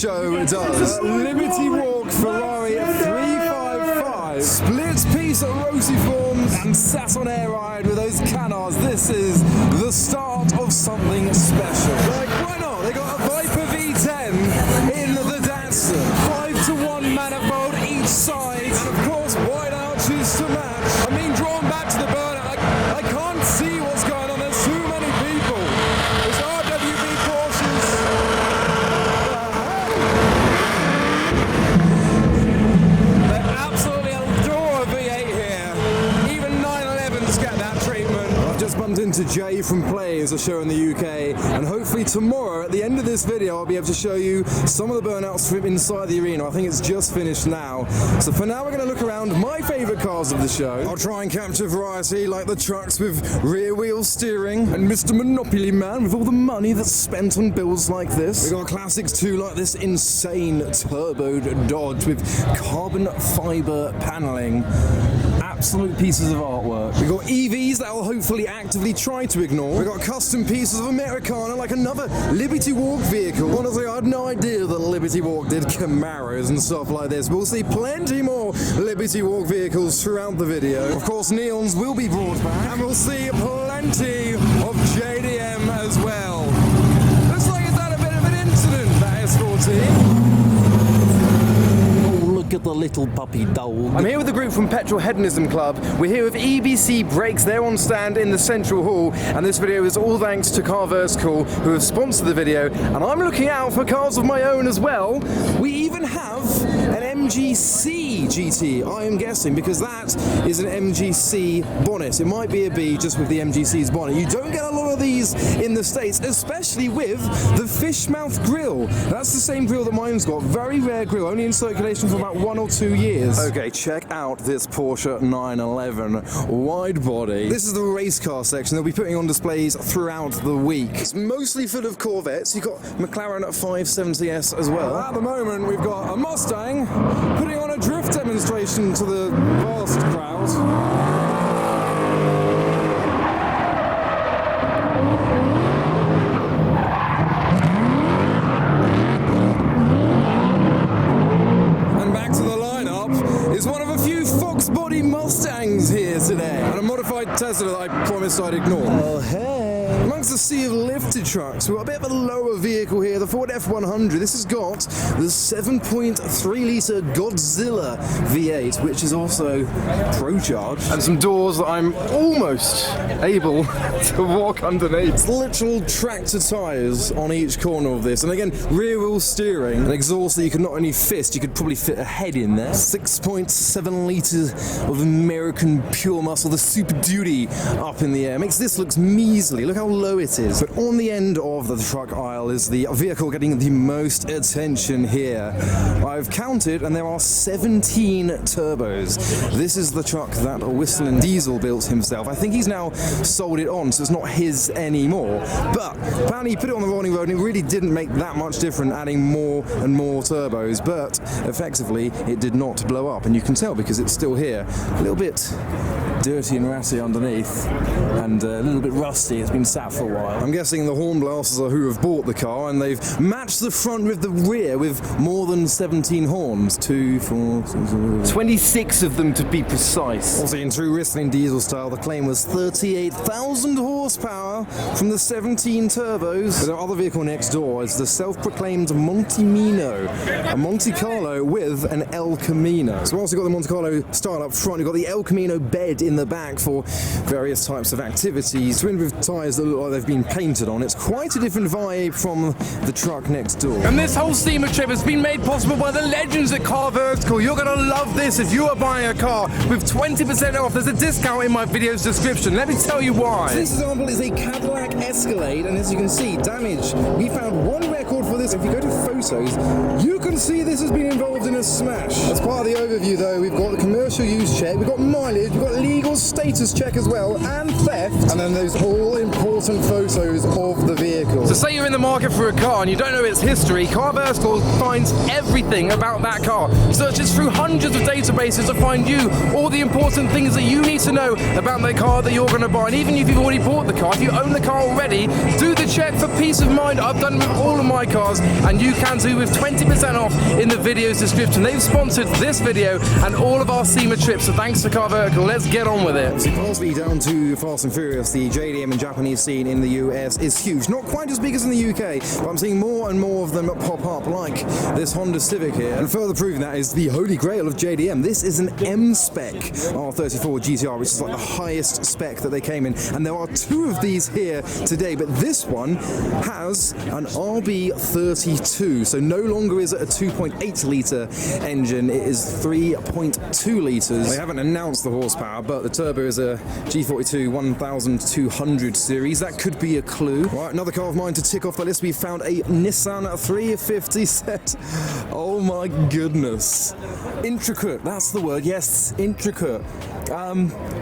Show does. Liberty Walk Ferrari 355 splits piece at Rosy Forms and sat on air ride with those canards. This is the start of something special. Like, why not? They got a Viper V10 in the Datsun. 5-to-1 manifold each side. And of course, white arches to match. I mean, drawn back to the burnout. I can't see what's going on. There's too many people. There's RWB Porsches. They absolutely adore a V8 here. Even 911s get that treatment. I've just bumped into Jay from Plays, a show in the UK, and hopefully tomorrow, at the end of this video, I'll be able to show you some of the burnouts from inside the arena. I think it's just finished now. So for now, we're going to look around my favourite cars of the show. I'll try and capture variety, like the trucks with rear wheel steering, and Mr. Monopoly Man with all the money that's spent on builds like this. We've got classics too, like this insane turboed Dodge with carbon fibre panelling. Absolute pieces of artwork. We've got EVs that I'll hopefully actively try to ignore. We've got custom pieces of Americana, like another Liberty Walk vehicle. Honestly, I had no idea that Liberty Walk did Camaros and stuff like this. We'll see plenty more Liberty Walk vehicles throughout the video. Of course, Neons will be brought back, and we'll see plenty of JDM as well. Looks like it's had a bit of an incident, that S14. Look at the little puppy dog. I'm here with a group from Petrol Hedonism Club. We're here with EBC Brakes. They're on stand in the Central Hall, and this video is all thanks to Car Vertical, who have sponsored the video, and I'm looking out for cars of my own as well. We even have an MGC GT, I am guessing, because that is an MGC bonnet. It might be a B just with the MGC's bonnet. You don't get a lot of these in the States, especially with the fishmouth grille. That's the same grille that mine's got. Very rare grille, only in circulation for about 1 or 2 years. Okay, check out this Porsche 911 wide body. This is the race car section. They'll be putting on displays throughout the week. It's mostly full of Corvettes. You've got McLaren 570S as well. At the moment, we've got a Mustang putting on a drift demonstration to the vast crowd. Mustangs here today, and a modified Tesla that I promised I'd ignore. Oh, hey. Amongst the sea of lifted trucks, we've got a bit of a lower vehicle here, the Ford F100. This has got the 7.3-litre Godzilla V8, which is also pro-charged. And some doors that I'm almost able to walk underneath. It's literal tractor tyres on each corner of this. And again, rear-wheel steering, an exhaust that you could not only fist, you could probably fit a head in there. 6.7 litres of American pure muscle, the Super Duty up in the air. Makes this look measly. Look how low it is. But on the end of the truck aisle is the vehicle getting the most attention here. I've counted, and there are 17 turbos. This is the truck that Whistling Diesel built himself. I think he's now sold it on, so it's not his anymore. But apparently he put it on the rolling road, and it really didn't make that much difference adding more and more turbos. But effectively, it did not blow up, and you can tell because it's still here. A little bit dirty and ratty underneath, and a little bit rusty. It's been sat for a while. I'm guessing the horn blasters are who have bought the car, and they've matched the front with the rear with more than 17 horns. 2, 4, 6, 26 of them to be precise. Also, in true Whistling Diesel style, the claim was 38,000 horsepower from the 17 turbos. But our other vehicle next door is the self-proclaimed Montemino, a Monte Carlo with an El Camino. So whilst you've got the Monte Carlo style up front, you've got the El Camino bed in the back for various types of activities. Twinned with tyres that look like they've been painted on. It's quite a different vibe from the truck next door. And this whole SEMA trip has been made possible by the legends at Car Vertical. You're going to love this if you are buying a car with 20% off. There's a discount in my video's description. Let me tell you why. So this example is a Cadillac Escalade, and as you can see, damage. We found one record for this. If you go to photos, you can see this has been involved in a smash. As part of the overview though, we've got the commercial use check, we've got mileage, we've got legal status check as well, and theft, and then those all important important photos of the vehicle. So say you're in the market for a car and you don't know its history, Car Vertical finds everything about that car. Searches through hundreds of databases to find you all the important things that you need to know about the car that you're going to buy. And even if you've already bought the car, if you own the car already, do the check for peace of mind. I've done it with all of my cars, and you can too with 20% off in the video's description. They've sponsored this video and all of our SEMA trips, so thanks to Car Vertical. Let's get on with it. Partly down to Fast and Furious, the JDM and Japanese scene in the US is huge. Not quite as big as in the UK, but I'm seeing more and more of them pop up, like this Honda Civic here. And further proving that is the holy grail of JDM. This is an M-Spec R34 GTR, which is like the highest spec that they came in. And there are two of these here today, but this one has an RB32, so no longer is it a 2.8 litre engine, it is 3.2 litres. They haven't announced the horsepower, but the turbo is a G42 1200 series. That could be a clue. Right, another car of mine to tick off the list. We found a Nissan 350 set. Oh my goodness. Intricate, that's the word. Yes, intricate.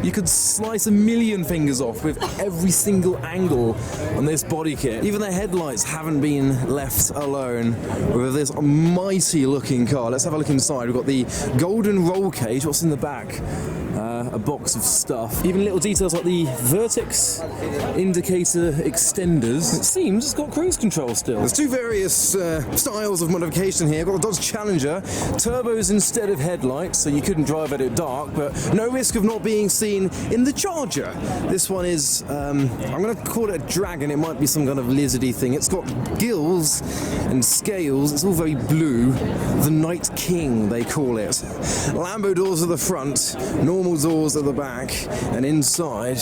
You could slice a million fingers off with every single angle on this body kit. Even the headlights haven't been left alone with this mighty looking car. Let's have a look inside. We've got the golden roll cage. What's in the back? A box of stuff. Even little details like the vertex indicator extenders. It seems it's got cruise control still. There's two various styles of modification here. We've got the Dodge Challenger, turbos instead of headlights, so you couldn't drive at it dark, but no risk of not being seen in the Charger. This one is, I'm going to call it a dragon. It might be some kind of lizardy thing. It's got gills and scales. It's all very blue. The Night King, they call it. Lambo doors at the front, normal doors at the back, and inside,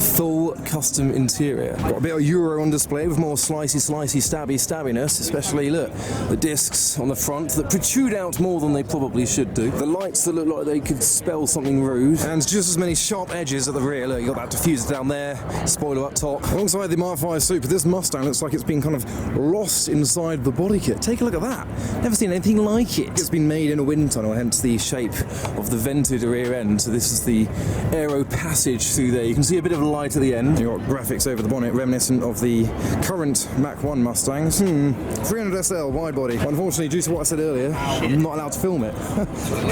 full custom interior. Got a bit of Euro on display with more slicey, stabbiness, especially, look, the discs on the front that protrude out more than they probably should do. The lights that look like they could spell something rude. And just as many sharp edges at the rear. Look, you got that diffuser down there, spoiler up top. Alongside the Mark V Super, this Mustang looks like it's been kind of lost inside the body kit. Take a look at that. Never seen anything like it. It's been made in a wind tunnel, hence the shape of the vented rear end. So this is the aero passage through there. You can see a bit of light at the end. You've got graphics over the bonnet reminiscent of the current Mach 1 Mustangs. 300 SL wide body. Unfortunately, due to what I said earlier, I'm not allowed to film it.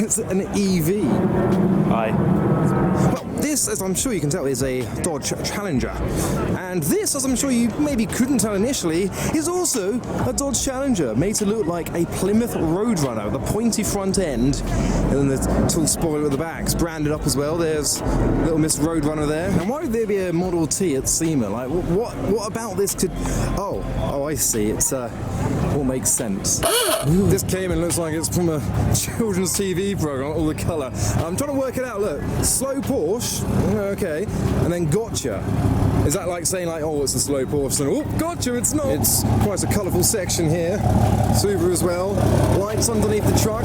It's an EV. Hi. Well, this, as I'm sure you can tell, is a Dodge Challenger. And this, as I'm sure you maybe couldn't tell initially, is also a Dodge Challenger, made to look like a Plymouth Roadrunner, the pointy front end, and then the tall spoiler at the back. It's branded up as well. There's Little Miss Roadrunner there. And why would there be a Model T at SEMA? Like, what about this could... Oh, I see. It's, all makes sense. This came in, looks like it's from a children's TV program, all the colour. I'm trying to work it out, look. Slow Porsche, okay, and then gotcha. Is that like saying like, oh, it's a slow Porsche, and oh, gotcha, it's not. It's quite a colourful section here. Subaru as well. Lights underneath the truck,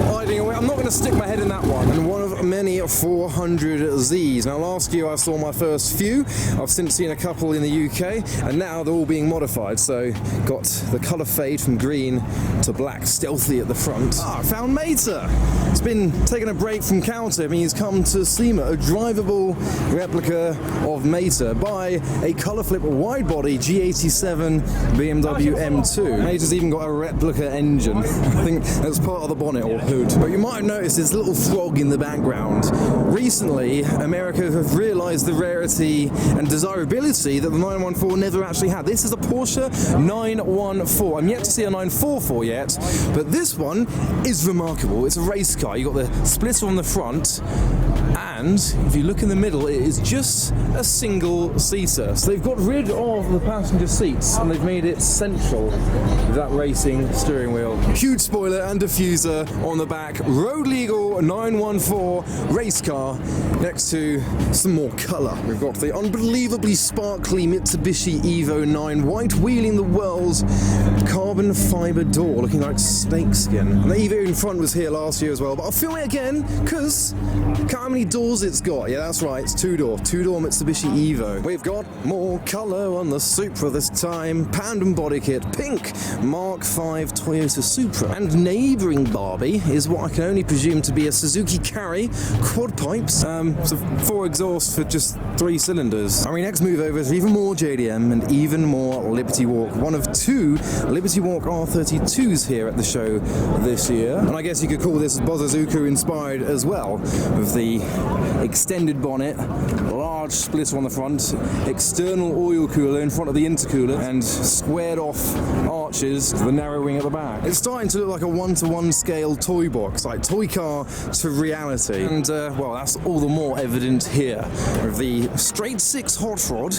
hiding away. I'm not going to stick my head in that one. And one of many 400Zs. Now, last year I saw my first few. I've since seen a couple in the UK, and now they're all being modified. So, got the colour fade from green to black, stealthy at the front. I found Mater. It's been taking a break from Counter. I mean, he's come to SEMA, a drivable replica of Mater by a colour flip wide body G87 BMW M2. Mater's even got a replica engine. I think that's part of the bonnet or hood. But you might have noticed this little frog in the background. Recently, America have realised the rarity and desirability that the 914 never actually had. This is a Porsche 914. I'm yet to see a 944 yet, but this one is remarkable. It's a race car. You've got the splitter on the front, and if you look in the middle, it is just a single seater. So they've got rid of the passenger seats and they've made it central with that racing steering wheel. Huge spoiler and diffuser on the back. Road legal 914 race car next to some more colour. We've got the unbelievably sparkly Mitsubishi Evo 9 white wheeling the world's carbon fibre door looking like snakeskin. And the Evo in front was here last year as well, but I'll film it again because look how many doors it's got. Yeah, that's right, it's two-door Mitsubishi Evo. We've got more colour on the Supra this time. Pound and body kit, pink Mark V Toyota Supra. And neighbouring Barbie is what I can only presume to be a Suzuki Carry, quad pipes, so 4 exhausts for just 3 cylinders. Our next move over is even more JDM and even more Liberty Walk. One of 2 Liberty Walk R32s here at the show this year. And I guess you could call this Bozazuku inspired as well, with the extended bonnet, large splitter on the front, external oil cooler in front of the intercooler, and squared off arches to the narrow wing at the back. It's starting to look like a 1-to-1 scale toy box, like toy car to reality. And well, that's all the more evident here with the straight 6 hot rod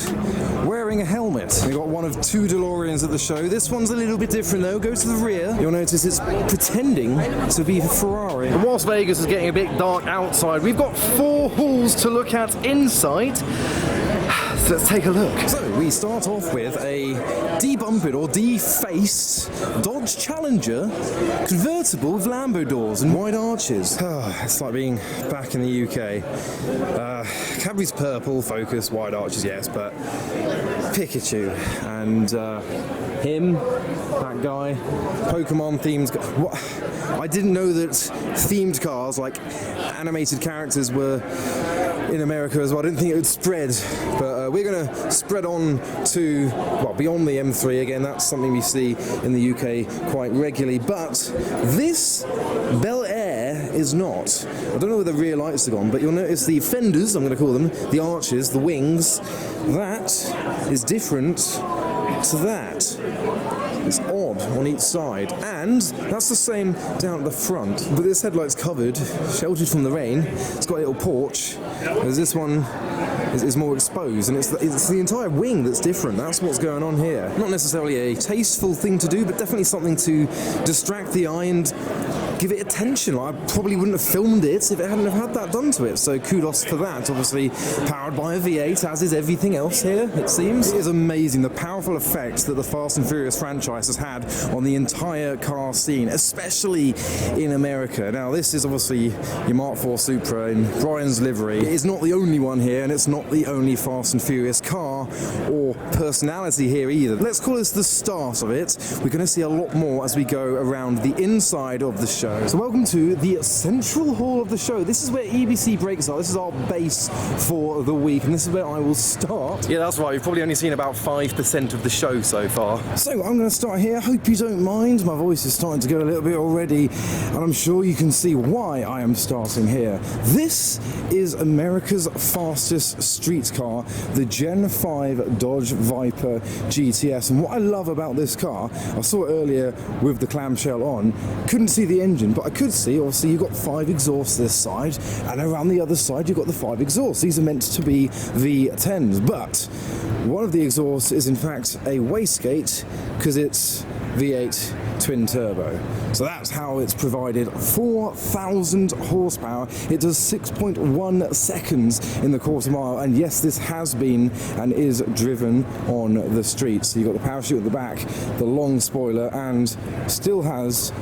wearing a helmet. We got one of 2 DeLoreans at the show. This one's a little bit different though. Go to the rear. You'll notice it's pretending to be a Ferrari. And whilst Vegas is getting a bit dark outside, we've got 4 halls to look at inside. So let's take a look. So we start off with a debumped or defaced Dodge Challenger convertible with Lambo doors and wide arches. It's like being back in the UK. Cadbury's purple, Focus, wide arches, yes, but Pikachu and him, that guy, Pokemon themed. What? I didn't know that themed cars like animated characters were in America as well. I didn't think it would spread, but we're going to spread on to, well, beyond the M3 again. That's something we see in the UK quite regularly, but this Bel Air is not. I don't know where the rear lights are gone, but you'll notice the fenders, I'm going to call them, the arches, the wings, that is different to that. It's odd on each side, and that's the same down at the front, but this headlight's covered, sheltered from the rain. It's got a little porch, whereas this one is more exposed, and it's the entire wing that's different. That's what's going on here. Not necessarily a tasteful thing to do, but definitely something to distract the eye and give it attention. I probably wouldn't have filmed it if it hadn't have had that done to it, so kudos for that. Obviously powered by a V8, as is everything else here, it seems. It is amazing the powerful effect that the Fast and Furious franchise has had on the entire car scene, especially in America. Now this is obviously your Mark IV Supra in Brian's livery. It is not the only one here, and it's not the only Fast and Furious car or personality here either. Let's call this the start of it. We're going to see a lot more as we go around the inside of the show. So welcome to the central hall of the show. This is where EBC breaks are. This is our base for the week, and this is where I will start. Yeah, that's right. We've probably only seen about 5% of the show so far. So I'm going to start here. Hope you don't mind. My voice is starting to go a little bit already, and I'm sure you can see why I am starting here. This is America's fastest street car, the Gen 5 Dodge Viper GTS. And what I love about this car, I saw it earlier with the clamshell on, couldn't see the engine, but I could see, obviously, you've got 5 exhausts this side, and around the other side you've got the 5 exhausts. These are meant to be V10s, but one of the exhausts is in fact a wastegate because it's V8 twin turbo. So that's how it's provided. 4,000 horsepower. It does 6.1 seconds in the quarter mile, and yes, this has been and is driven on the streets. So you've got the parachute at the back, the long spoiler, and still has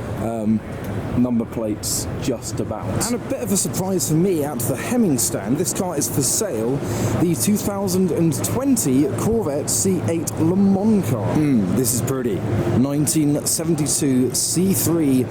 number plates just about. And a bit of a surprise for me at the Hemming stand, this car is for sale, the 2020 Corvette C8 Le Mans car. This is pretty. 1972 C3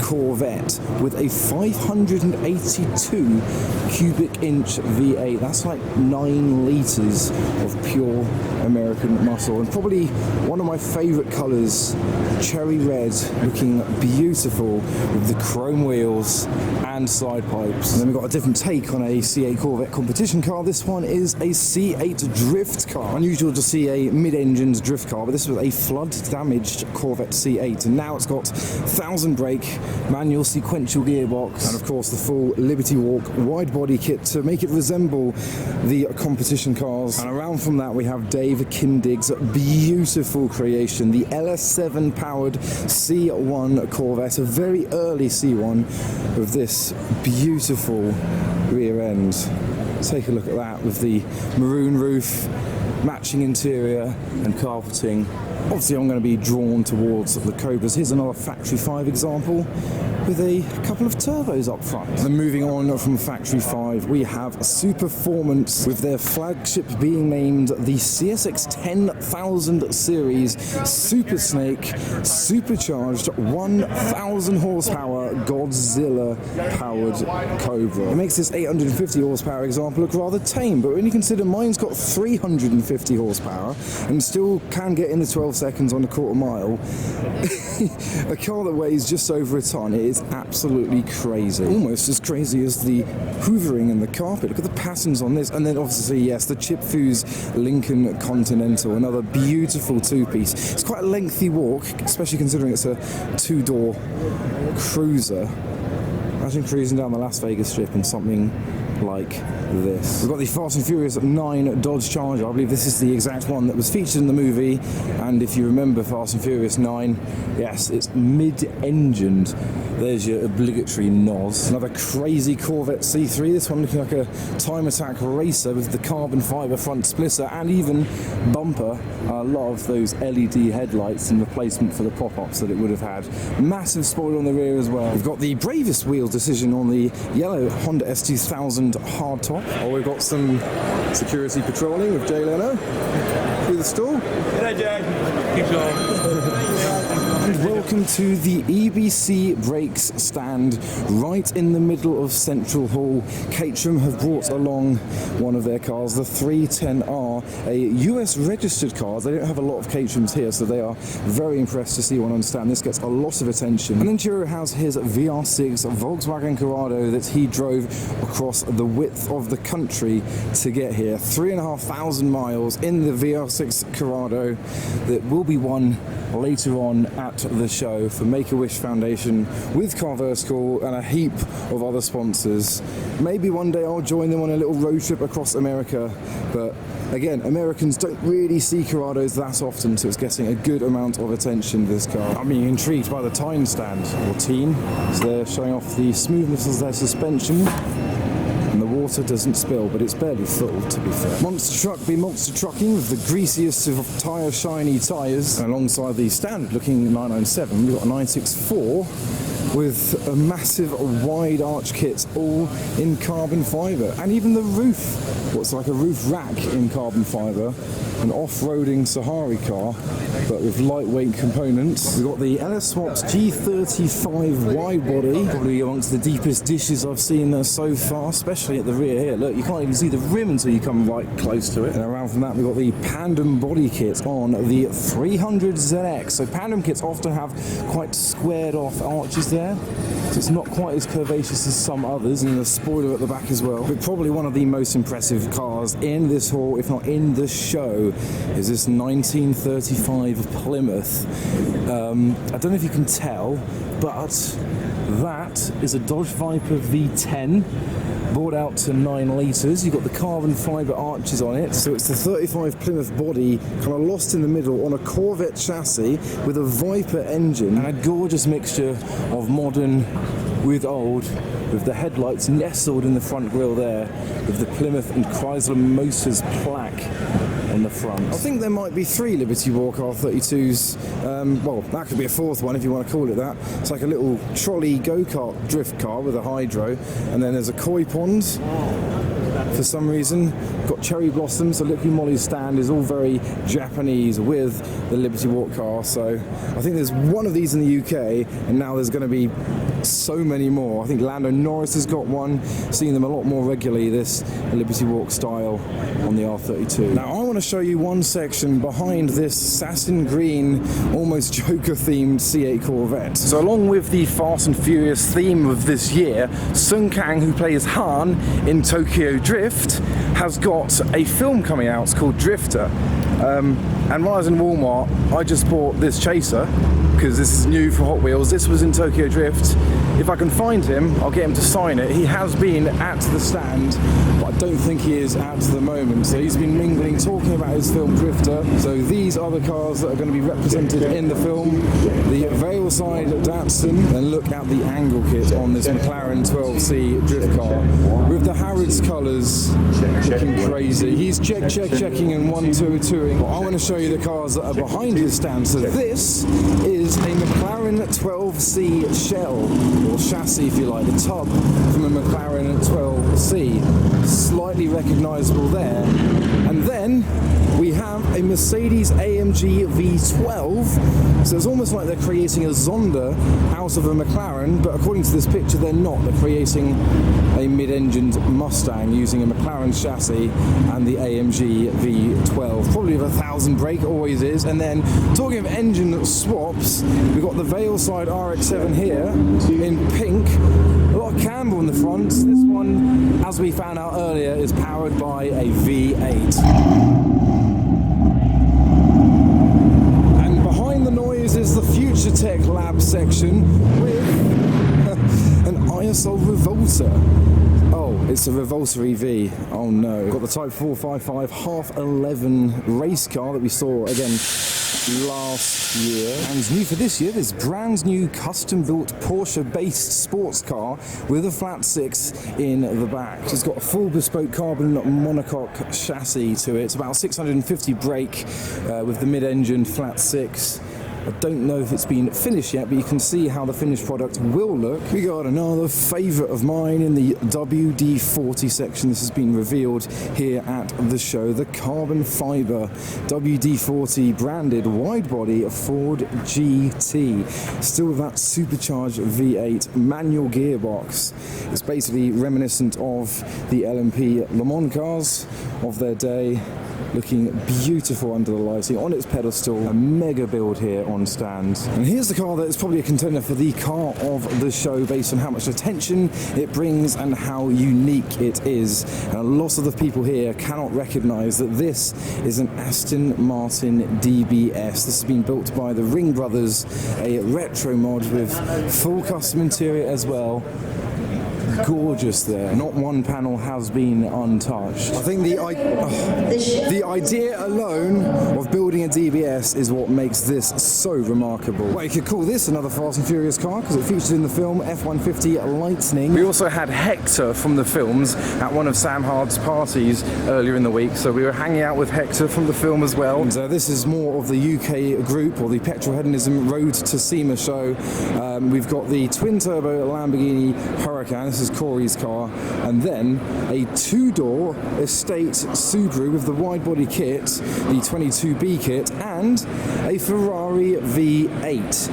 Corvette with a 582 cubic inch V8. That's like 9 litres of pure American muscle, and probably one of my favourite colours, cherry red, looking beautiful with the chrome wheels and side pipes. And then we've got a different take on a C8 Corvette competition car. This one is a C8 drift car. Unusual to see a mid-engined drift car, but this was a flood-damaged Corvette C8, and now it's got 1000 brake, manual sequential gearbox, and of course the full Liberty Walk wide body kit to make it resemble the competition cars. And around from that we have Dave Kindig's beautiful creation, the LS7 powered C1 Corvette, a very early C1 with this beautiful rear end. Take a look at that with the maroon roof matching interior and carpeting. Obviously I'm going to be drawn towards the Cobras. Here's another Factory 5 example with a couple of turbos up front. Then moving on from Factory 5, we have Superformance with their flagship being named the CSX 10,000 Series Super Snake Supercharged 1,000 horsepower Godzilla powered Cobra. It makes this 850 horsepower example look rather tame, but when you consider mine's got 350 horsepower and still can get in the 12 seconds on a quarter mile, a car that weighs just over a ton, it is absolutely crazy. Almost as crazy as the hoovering and the carpet. Look at the patterns on this. And then obviously, yes, the Chip Foose Lincoln Continental, another beautiful two-piece. It's quite a lengthy walk, especially considering it's a two-door cruiser. Imagine cruising down the Las Vegas Strip in something like this. We've got the Fast and Furious 9 Dodge Charger. I believe this is the exact one that was featured in the movie, and if you remember Fast and Furious 9, yes, it's mid-engined. There's your obligatory NOS. Another crazy Corvette C3, this one looking like a time attack racer with the carbon fibre front splitter and even bumper. I love those LED headlights in replacement for the pop-ups that it would have had. Massive spoiler on the rear as well. We've got the bravest wheel decision on the yellow Honda S2000 hardtop. Oh, we've got some security patrolling with Jay Leno through the stall. G'day, Jay. Keep going. And welcome to the EBC Brakes stand right in the middle of Central Hall. Caterham have brought along one of their cars, the 310R, a US registered car. They don't have a lot of Caterhams here, so they are very impressed to see one on stand. This gets a lot of attention. And then Giro has his VR6 Volkswagen Corrado that he drove across the width of the country to get here. 3,500 miles in the VR6 Corrado that will be won later on at the show for Make-A-Wish Foundation with Carverscal and a heap of other sponsors. Maybe one day I'll join them on a little road trip across America, but again, Americans don't really see Corrados that often, so it's getting a good amount of attention, this car. I'm being intrigued by the Tyne stand, or Teen, as they're showing off the smoothness of their suspension. And the water doesn't spill, but it's barely full, to be fair. Monster Truck be monster trucking with the greasiest of tyre shiny tyres. And alongside the standard looking 997, we've got a 964 with a massive wide arch kit, all in carbon fibre. And even the roof, what's like a roof rack in carbon fibre. An off-roading Sahari car, but with lightweight components. We've got the LS Swaps G35 wide body, probably amongst the deepest dishes I've seen so far, especially at the rear here. Look, you can't even see the rim until you come right close to it. And around from that, we've got the Pandem body kit on the 300ZX. So Pandem kits often have quite squared off arches there, so it's not quite as curvaceous as some others, and a spoiler at the back as well. But probably one of the most impressive cars in this hall, if not in the show, is this 1935 Plymouth. I don't know if you can tell, but that is a Dodge Viper V10 brought out to 9 litres. You've got the carbon fibre arches on it, so it's the 35 Plymouth body kind of lost in the middle on a Corvette chassis with a Viper engine and a gorgeous mixture of modern with old, with the headlights nestled in the front grille there, with the Plymouth and Chrysler Motors plaque on the front. I think there might be 3 Liberty Walk R32s. Well, that could be a 4th one if you want to call it that. It's like a little trolley go-kart drift car with a hydro, and then there's a koi pond for some reason. Got cherry blossoms. The Liquid Molly stand is all very Japanese with the Liberty Walk car. So I think there's one of these in the UK, and now there's going to be so many more. I think Lando Norris has got one. Seeing them a lot more regularly, this Liberty Walk style on the R32. Now I want to show you one section behind this satin green, almost Joker-themed C8 Corvette. So along with the Fast and Furious theme of this year, Sung Kang, who plays Han in Tokyo Drift, has got a film coming out. It's called Drifter. And when I was in Walmart, I just bought this chaser because this is new for Hot Wheels. This was in Tokyo Drift. If I can find him, I'll get him to sign it. He has been at the stand, but I don't think he is at the moment. So he's been mingling, talking about his film Drifter. So these are the cars that are going to be represented in the film. The Valeside Datsun, and look at the angle kit on this McLaren 12C drift car with the Harrods Mixed colours, looking crazy. He's checking and 1-2-2ing. Well, I want to show you the cars that are behind his stand. So this is a McLaren 12C shell, or chassis if you like, the tub from a McLaren 12C. Slightly recognisable there. And then we have a Mercedes AMG V12. So it's almost like they're creating a Zonda out of a McLaren, but according to this picture, they're not. They're creating a mid-engined Mustang using a McLaren chassis and the AMG V12. Probably of 1,000 brake, always is. And then, talking of engine swaps, we've got the Valeside RX-7 here in pink. A lot of Campbell in the front. This one, as we found out earlier, is powered by a V8. The noise is the Future Tech Lab section with an ISO Revolta. Oh, it's a Revolta EV. Oh no. Got the Type 455 half 11 race car that we saw again last year. And new for this year, this brand new custom-built Porsche-based sports car with a flat 6 in the back. It's got a full bespoke carbon monocoque chassis to it. It's about 650 brake with the mid-engine flat 6. I don't know if it's been finished yet, but you can see how the finished product will look. We got another favourite of mine in the WD-40 section. This has been revealed here at the show. The carbon fibre WD-40 branded wide-body Ford GT. Still with that supercharged V8 manual gearbox. It's basically reminiscent of the LMP Le Mans cars of their day. Looking beautiful under the lighting on its pedestal. A mega build here on stand. And here's the car that is probably a contender for the car of the show based on how much attention it brings and how unique it is. And a lot of the people here cannot recognise that this is an Aston Martin DBS. This has been built by the Ring brothers, a retro mod with full custom interior as well. Gorgeous there. Not one panel has been untouched. I think the idea alone of building a DBS is what makes this so remarkable. Well, you could call this another Fast and Furious car because it featured in the film F-150 Lightning. We also had Hector from the films at one of Sam Hard's parties earlier in the week, so we were hanging out with Hector from the film as well. And this is more of the UK group, or the Petrol Hedonism Road to SEMA show. We've got the twin-turbo Lamborghini Huracan. This is Corey's car, and then a two-door estate Subaru with the wide-body kit, the 22B kit, and a Ferrari V8.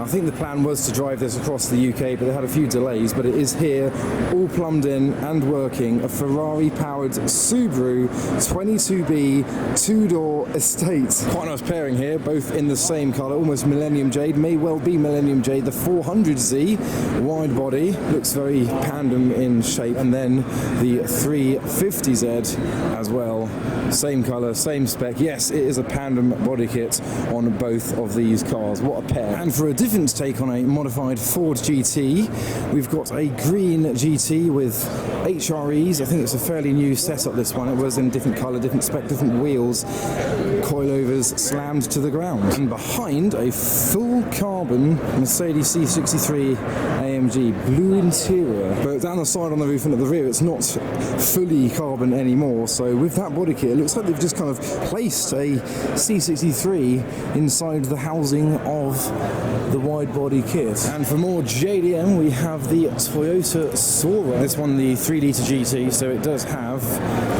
I think the plan was to drive this across the UK, but they had a few delays, but it is here, all plumbed in and working. A Ferrari-powered Subaru 22B two-door estate. Quite a nice pairing here, both in the same colour, almost Millennium Jade, may well be Millennium Jade. The 400Z wide body, looks very Pandem in shape, and then the 350Z as well. Same colour, same spec. Yes, it is a Pandem body kit on both of these cars. What a pair. And for a different take on a modified Ford GT, we've got a green GT with HREs. I think it's a fairly new setup, this one. It was in different colour, different spec, different wheels, coilovers slammed to the ground. And behind, a full carbon Mercedes C63 AMG blue interior. But down the side on the roof and at the rear, it's not fully carbon anymore. So with that body kit, it looks like they've just kind of placed a C63 inside the housing of the wide body kit. And for more JDM, we have the Toyota Sora. This one, the 3-litre GT, so it does have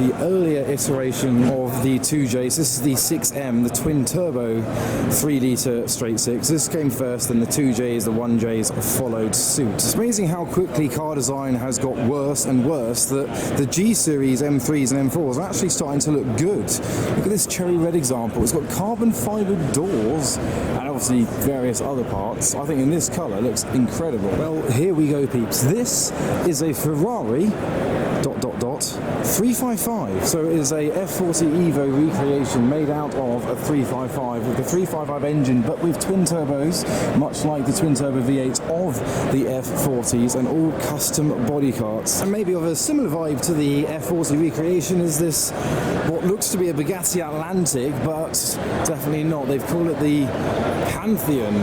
the earlier iteration of the 2Js. This is the 6M, the twin turbo 3-litre straight 6. This came first, then the 2Js, the 1Js followed suit. It's amazing how quickly car design has got worse and worse, that the G series M3s and M4s are actually starting to look good. Look at this cherry red example. It's got carbon fibre doors and obviously various other parts. I think in this colour looks incredible. Well, here we go, peeps. This is a Ferrari ... 355. So it is a F40 Evo recreation made out of a 355 with the 355 engine, but with twin turbos, much like the twin turbo V8 of the F40s, and all custom body carts. And maybe of a similar vibe to the F40 recreation is this, what looks to be a Bugatti Atlantic, but definitely not. They've called it the Pantheon.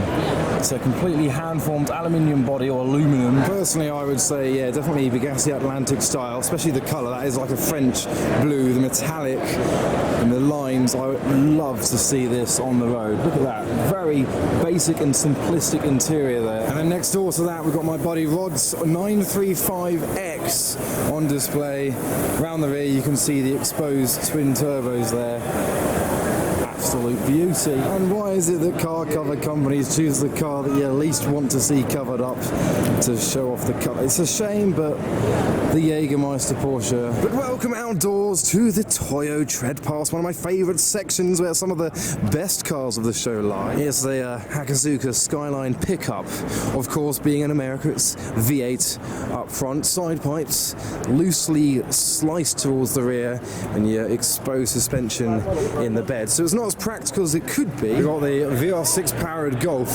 It's a completely hand-formed aluminium body or aluminum. Personally, I would say, yeah, definitely Bugatti Atlantic style, especially the colour. That is like a French blue, the metallic and the lines. I would love to see this on the road. Look at that. Very basic and simplistic interior there. And then next door to that, we've got my buddy Rod's 935X on display. Round the rear, you can see the exposed twin turbos there. Absolute beauty. And why is it that car cover companies choose the car that you least want to see covered up to show off the colour? It's a shame, but the Jägermeister Porsche. But welcome outdoors to the Toyo Treadpass, one of my favourite sections where some of the best cars of the show lie. Here's the Hakusuka Skyline pickup. Of course, being in America, it's V8 up front, side pipes loosely sliced towards the rear, and your exposed suspension in the bed. So it's not as practical as it could be. We've got the VR6 powered Golf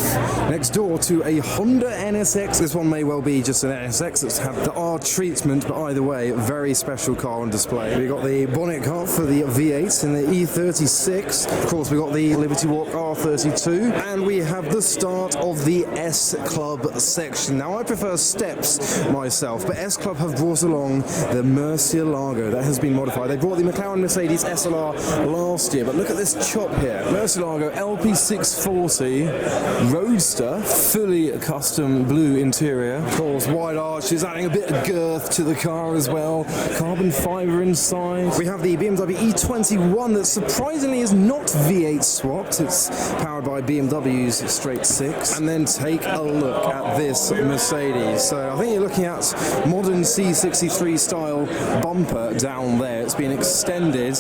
next door to a Honda NSX. This one may well be just an NSX that's had the R treatment, but either way, a very special car on display. We've got the bonnet cart for the V8 and the E36. Of course, we've got the Liberty Walk R32, and we have the start of the S Club section. Now, I prefer steps myself, but S Club have brought along the Murcielago. That has been modified. They brought the McLaren Mercedes SLR last year, but look at this chop here. Murcielago LP640 Roadster, fully custom blue interior. Of course, wide arches, adding a bit of girth to the car as well. Carbon fibre inside. We have the BMW E21 that surprisingly is not V8 swapped. It's powered by BMW's straight 6. And then take a look at this Mercedes. So I think you're looking at modern C63 style bumper down there. It's been extended,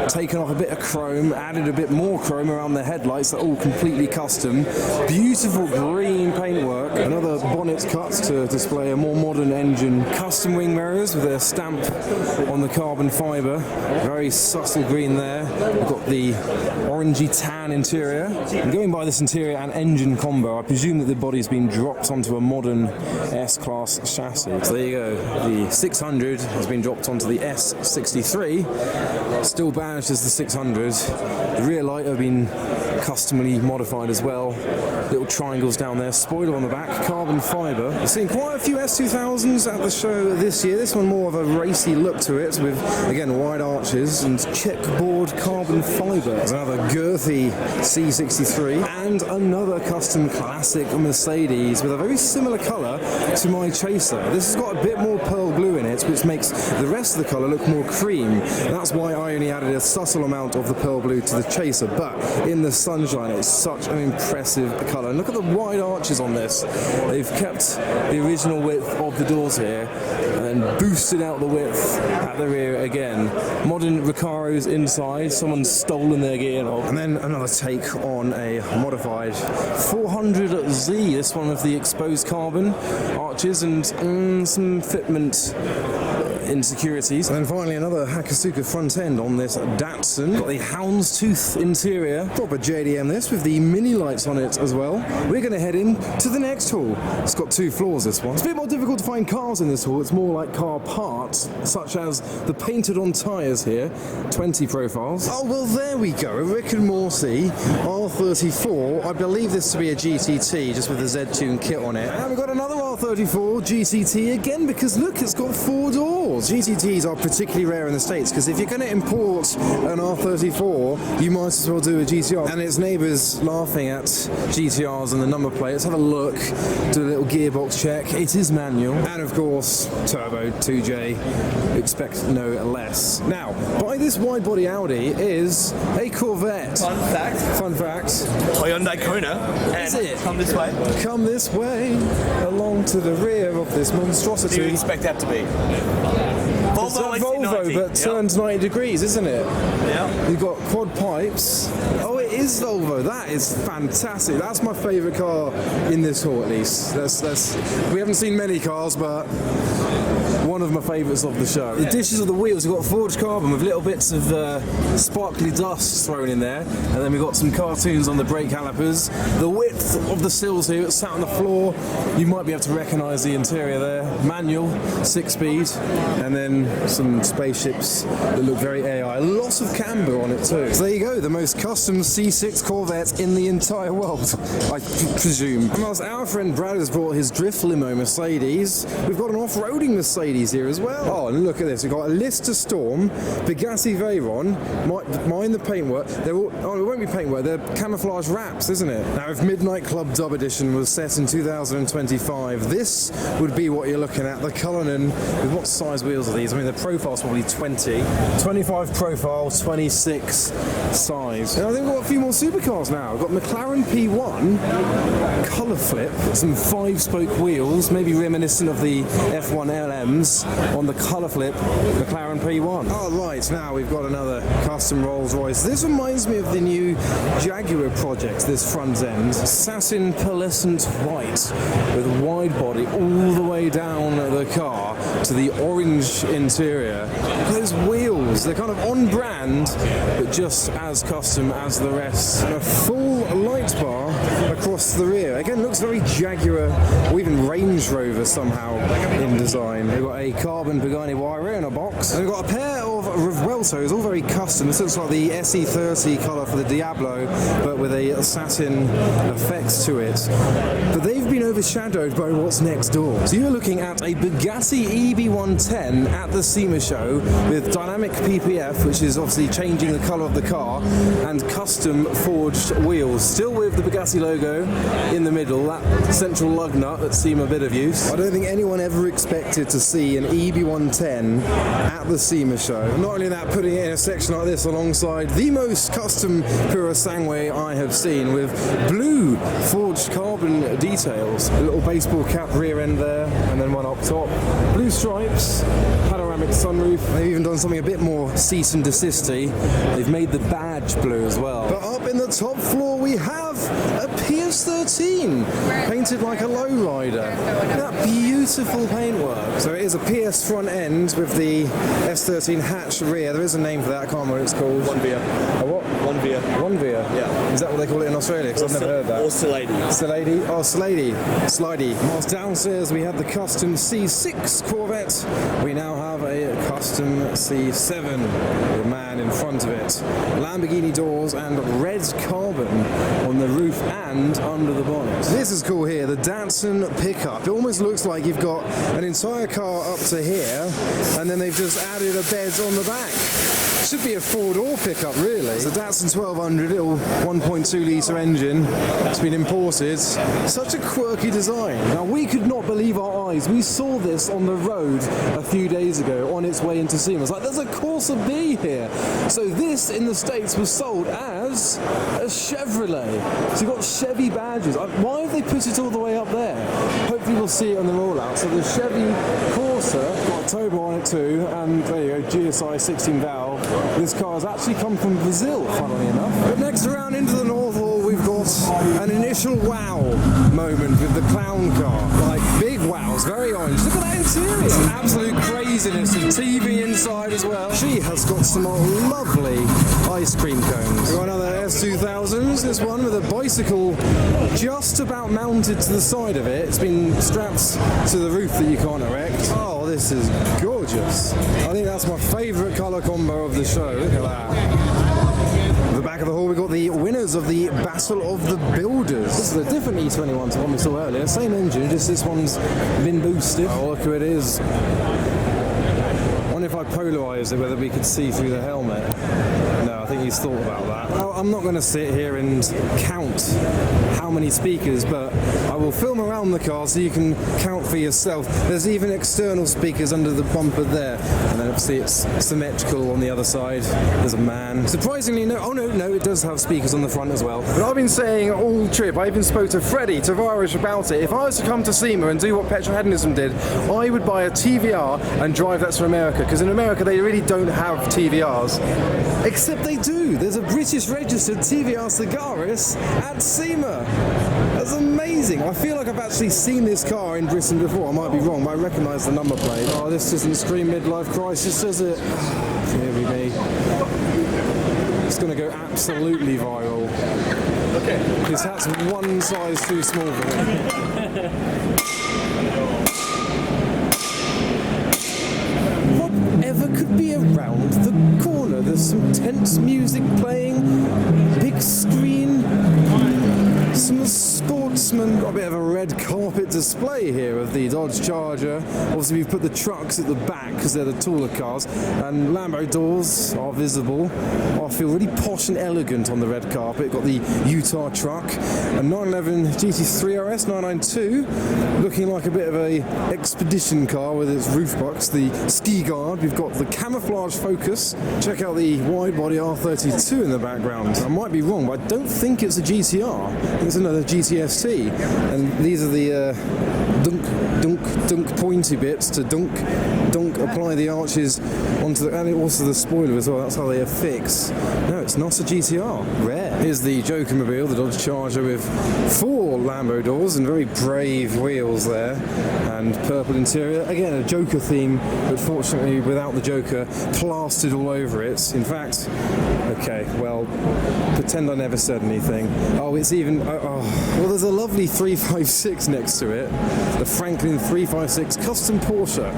taken off a bit of chrome, added a bit more chrome around the headlights. They're all completely custom. Beautiful green paintwork. Another bonnet cut to display a more modern engine. Custom wing mirrors with their stamp on the carbon fibre. Very subtle green there. We've got the orangey tan interior. And going by this interior and engine combo, I presume that the body's been dropped onto a modern S-Class chassis. So there you go. The 600 has been dropped onto the S63. Still badged as the 600. The rear light have been customly modified as well. Little triangles down there, spoiler on the back, carbon fibre. We've seen quite a few S2000s at the show this year. This one more of a racy look to it with, again, wide arches and checkboard carbon fibre. There's another girthy C63 and another custom classic Mercedes with a very similar colour to my Chaser. This has got a bit more pearl blue in it, which makes the rest of the colour look more cream. That's why I only added a subtle amount of the pearl blue to the Chaser, but in the sunshine it's such an impressive colour. And look at the wide arches on this. They've kept the original width of the doors here and then boosted out the width at the rear again. Modern Recaros inside, someone's stolen their gear knob. And then another take on a modified 400Z, this one with the exposed carbon arches and some fitment insecurities. And then finally another Hakusuka front end on this Datsun. Got the houndstooth interior. Proper JDM this with the mini lights on it as well. We're going to head in to the next hall. It's got 2 floors, this one. It's a bit more difficult to find cars in this hall. It's more like car parts, such as the painted on tyres here. 20 profiles. Oh, well, there we go. A Rick and Morty R34. I believe this to be a GTT, just with the Z-Tune kit on it. And we've got another R34 GTT again, because look, it's got 4 doors. GTTs are particularly rare in the States, because if you're going to import an R34, you might as well do a GTR. And its neighbours laughing at GTRs and the number plate. Let's have a look, do a little gearbox check. It is manual. And of course, turbo 2J. Expect no less. Now, by this wide body Audi is a Corvette. Fun fact. Hyundai Kona. Is it? Come this way. Come this way, along to the rear of this monstrosity. What do you expect that to be? It's a Volvo, but turns 90 degrees, isn't it? Yeah. You've got quad pipes. Oh, it is Volvo. That is fantastic. That's my favourite car in this hall, at least. We haven't seen many cars, but one of my favourites of the show. The dishes of the wheels, we've got forged carbon with little bits of sparkly dust thrown in there, and then we've got some cartoons on the brake calipers. The width of the sills here, it's sat on the floor. You might be able to recognise the interior there. Manual, 6-speed, and then some spaceships that look very AI. Lots of camber on it too. So there you go, the most custom C6 Corvette in the entire world, I presume. And whilst our friend Brad has brought his drift limo Mercedes, we've got an off-roading Mercedes here as well. Oh, and look at this. We've got a Lister Storm, Bugatti Veyron, mind the paintwork. They're all, oh, it won't be paintwork, they're camouflage wraps, isn't it? Now, if Midnight Club Dub Edition was set in 2025, this would be what you're looking at. The Cullinan, with what size wheels are these? I mean, the profile's probably 20. 25 profile, 26 size. And I think we've got a few more supercars now. We've got McLaren P1, colour flip, some 5-spoke wheels, maybe reminiscent of the F1 LMs on the colour flip McLaren P1. Oh, right, now we've got another custom Rolls Royce. This reminds me of the new Jaguar project, this front end. Satin pearlescent white with wide body all the way down the car to the orange interior. Those wheels, they're kind of on brand, but just as custom as the rest. And a full light bar across the rear. Again, looks very Jaguar or even Range Rover somehow in design. We've got a carbon Pagani wiring in a box. And we've got a pair of Revueltos, all very custom. This looks like the SE30 colour for the Diablo, but with a satin effect to it. But they've been overshadowed by what's next door. So you're looking at a Bugatti EB110 at the SEMA Show with dynamic PPF, which is obviously changing the colour of the car, and custom forged wheels. Still with the Bugatti logo in the middle, that central lug nut at SEMA bit of use. I don't think anyone ever expected to see an EB110 at the SEMA Show. Not only that, putting it in a section like this alongside the most custom Pura Sangue I have seen, with blue forged carbon details. A little baseball cap rear end there, and then one up top. Blue stripes, panoramic sunroof. They've even done something a bit more cease and desisty. They've made the badge blue as well. But up in the top floor we have a PS13, painted like a lowrider. That beautiful paintwork. So it is a PS front end with the S13 hatch rear. There is a name for that, I can't remember what it's called. One beer. A what? One beer. One beer? Yeah. Is that what they call it in Australia? Because I've never heard that. Or Slady. Slady? Oh, Slady. Slidey. Whilst downstairs we had the custom C6 Corvette, we now have a custom C7 with a man in front of it. Lamborghini doors and red carbon on the roof and under the bonnet. This is cool here, the Datsun pickup. It almost looks like you've got an entire car up to here, and then they've just added a bed on the back. Should be a 4-door pickup, really. It's a Datsun 1200, little 1.2 litre engine. It's been imported. Such a quirky design. Now, we could not believe our eyes. We saw this on the road a few days ago on its way into SEMA. It's like, there's a Corsa B here. So this, in the States, was sold as a Chevrolet. So you've got Chevy badges. Why have they put it all the way up there? Hopefully we'll see it on the rollout. So the Chevy Corsa, got a turbo on it too, and there you go, GSI 16 valve. This car has actually come from Brazil, funnily enough. But next around into the North Hall, we've got an initial wow moment with the clown car. Like, big wows, very orange. Look at that interior. It's absolute craziness, and TV inside as well. She has got some lovely ice cream cones. We've got another S2000s, this one with a bicycle just about mounted to the side of it. It's been strapped to the roof that you can't erect. Oh, this is gorgeous. I think that's my favourite colour combo of the show. Look at that. At the back of the hall, we've got the winners of the Battle of the Builders. This is a different E21 to one we saw earlier. Same engine, just this one's been boosted. Oh, look who it is. I wonder if I polarised it, whether we could see through the helmet. No, I think he's thought about that. I'm not going to sit here and count how many speakers, but I will film around the car so you can count for yourself. There's even external speakers under the bumper there, and then obviously it's symmetrical on the other side. There's a man. Surprisingly, no, it does have speakers on the front as well. But I've been saying all trip, I even spoke to Freddie Tavares about it. If I was to come to SEMA and do what Petrohedonism did, I would buy a TVR and drive that to America, because in America they really don't have TVRs. Except they do. There's a British registered TVR Cigaris at SEMA. That's amazing. I feel like I've actually seen this car in Britain before. I might be wrong, but I recognise the number plate. Oh, this doesn't scream midlife crisis, does it? Here we go. It's going to go absolutely viral. Okay. Because that's one size too small for me. Whatever could be around the corner? There's some tense music playing, big screen, some sportsmen. Got a bit of a red carpet display here of the Dodge Charger. Obviously we've put the trucks at the back because they're the taller cars, and Lambo doors are visible. I feel really posh and elegant on the red carpet. Got the Utah truck, a 911 GT3 RS 992, looking like a bit of a expedition car with its roof box, the ski guard. We've got the camouflage Focus. Check out the wide body R32 in the background. I might be wrong, but I don't think it's a GTR. I think it's another GTST. And these are the dunk pointy bits to dunk apply the arches onto the, and also the spoiler as well. That's how they affix. No, it's not a GTR. Rare. Here's the Joker-mobile, the Dodge Charger, with 4 Lambo doors and very brave wheels there, and purple interior. Again, a Joker theme, but fortunately without the Joker plastered all over it. In fact, okay, well, pretend I never said anything. Oh, it's even, well, there's a lovely 356 next to it, the Franklin 356 custom Porsche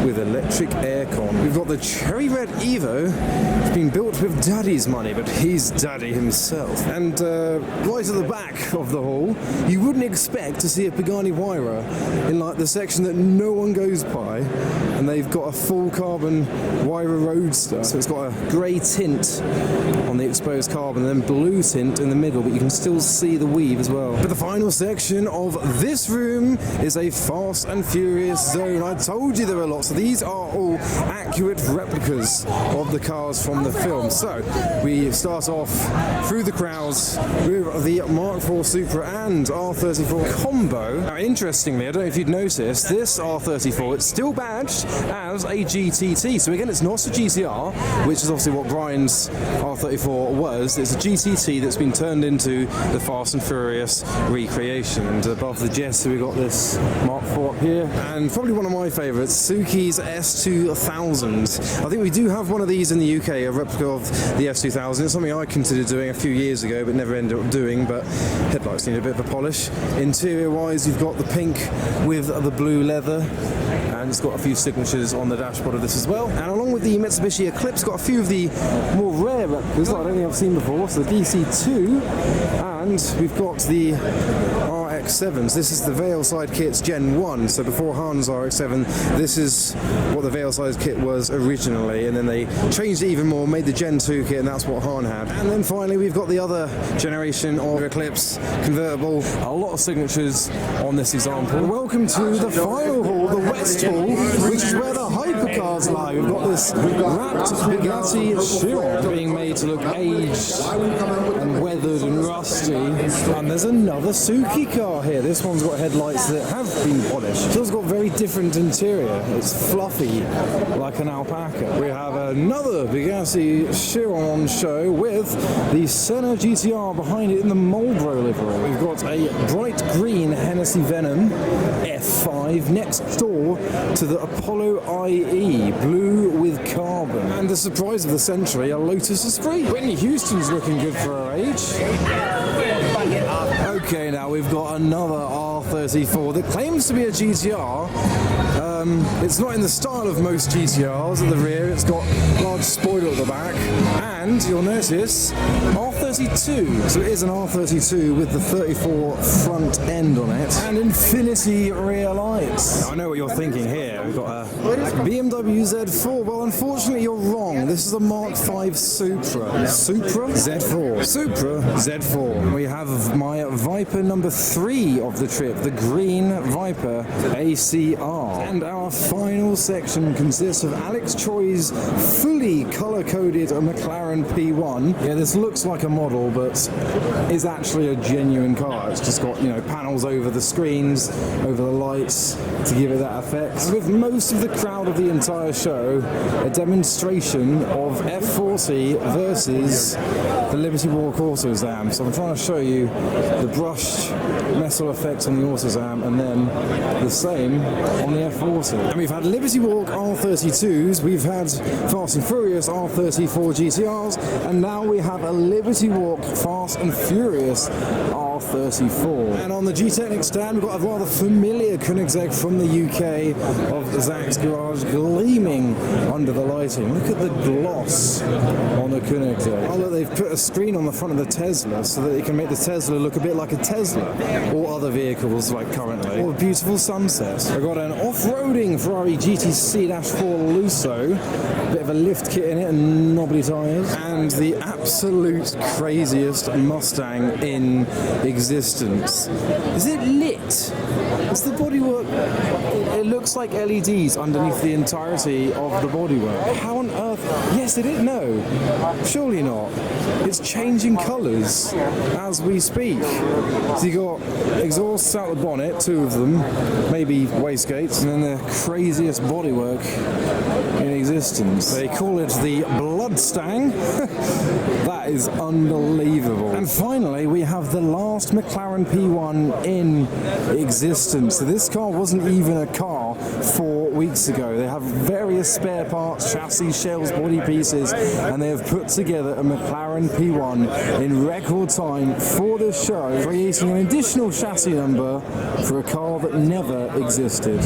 with electric aircon. We've got the cherry red Evo. It's been built with Daddy's money, but he's Daddy himself. And right at the back of the hall, you wouldn't expect to see a Pagani Huayra in like the section that no one goes by, and they've got a full carbon Huayra Roadster. So it's got a grey tint on the exposed carbon and then blue tint in the middle, but you can still see the weave as well. But the final section of this room is a Fast and Furious zone. I told you there were lots. So these are all accurate replicas of the cars from the film. So we start off through the crowds with the Mark IV Supra and R34 combo. Now, interestingly, I don't know if you'd noticed, this R34, it's still badged as a GTT. So again, it's not a GTR, which is obviously what Brian's R34 was. It's a GTT that's been turned into the Fast and Furious recreation. And above the Jester, we've got this Mark IV up here, and probably one of my favourites, Suzuki's S2000. I think we do have one of these in the UK, a replica of the S2000. It's something I considered doing a few years ago, but never ended up doing, but headlights need a bit of a polish. Interior-wise, you've got the pink with the blue leather, and it's got a few signatures on the dashboard of this as well. And along with the Mitsubishi Eclipse, got a few of the more rare replicas that I don't think I've seen before. So the DC2, and we've got the RX-7s. This is the Veilside kit's Gen 1, so before Han's RX-7, this is what the Veilside kit was originally, and then they changed it even more, made the Gen 2 kit, and that's what Han had. And then finally we've got the other generation of Eclipse convertible. A lot of signatures on this example. Welcome to the final hall, the West Hall, which is where the hypercars lie. We've got this wrapped Bugatti Chiron being made to look aged and weathered and rusty, and there's another Suzuki car here. This one's got headlights that have been polished. It's also got very different interior. It's fluffy like an alpaca. We have another Bugatti Chiron on show with the Senna GTR behind it in the Marlboro livery. We've got a bright green Hennessy Venom F5 next door to the Apollo IE, blue with carbon. And the surprise of the century, a Lotus Esprit. Whitney Houston's looking good for her age. Okay, now we've got another R34 that claims to be a GTR. It's not in the style of most GTRs. At the rear, it's got large spoiler at the back, and you'll notice R32. So it is an R32 with the 34 front end on it, and infinity rear lights. Now, I know what you're thinking here. We've got a BMW Z4. Well, unfortunately, you're wrong. This is a Mark V Supra. Supra Z4. Supra Z4. We have my Viper number 3 of the trip, the green Viper ACR. And our final section consists of Alex Choi's fully colour-coded McLaren P1. Yeah, this looks like a model. model, but is actually a genuine car. It's just got, panels over the screens, over the lights to give it that effect. And with most of the crowd of the entire show, a demonstration of F40 versus the Liberty Walk Autozam. So I'm trying to show you the brushed metal effect on the Autozam and then the same on the F40. And we've had Liberty Walk R32s, we've had Fast and Furious R34 GTRs, and now we have a Liberty Walk Fast and Furious R34. And on the G-Technic stand, we've got a rather familiar Koenigsegg from the UK of Zach's garage gleaming under the lighting. Look at the gloss on the Koenigsegg. Oh, look, they've put a screen on the front of the Tesla so that it can make the Tesla look a bit like a Tesla, or other vehicles like currently. Or a beautiful sunset. We've got an off-roading Ferrari GTC-4 Lusso, a bit of a lift kit in it and knobbly tyres, and the absolute craziest Mustang in existence. Is it lit? Is the bodywork? It looks like LEDs underneath the entirety of the bodywork. How on earth? Yes, it is. No, surely not. It's changing colours as we speak. So you got exhausts out the bonnet, 2 of them, maybe wastegates, and then the craziest bodywork in existence. They call it the Bloodstang. That is unbelievable. And finally, we have the last McLaren P1 in existence. So this car wasn't even a car 4 weeks ago. They have various spare parts, chassis, shells, body pieces, and they have put together a McLaren P1 in record time for this show, creating an additional chassis number for a car that never existed.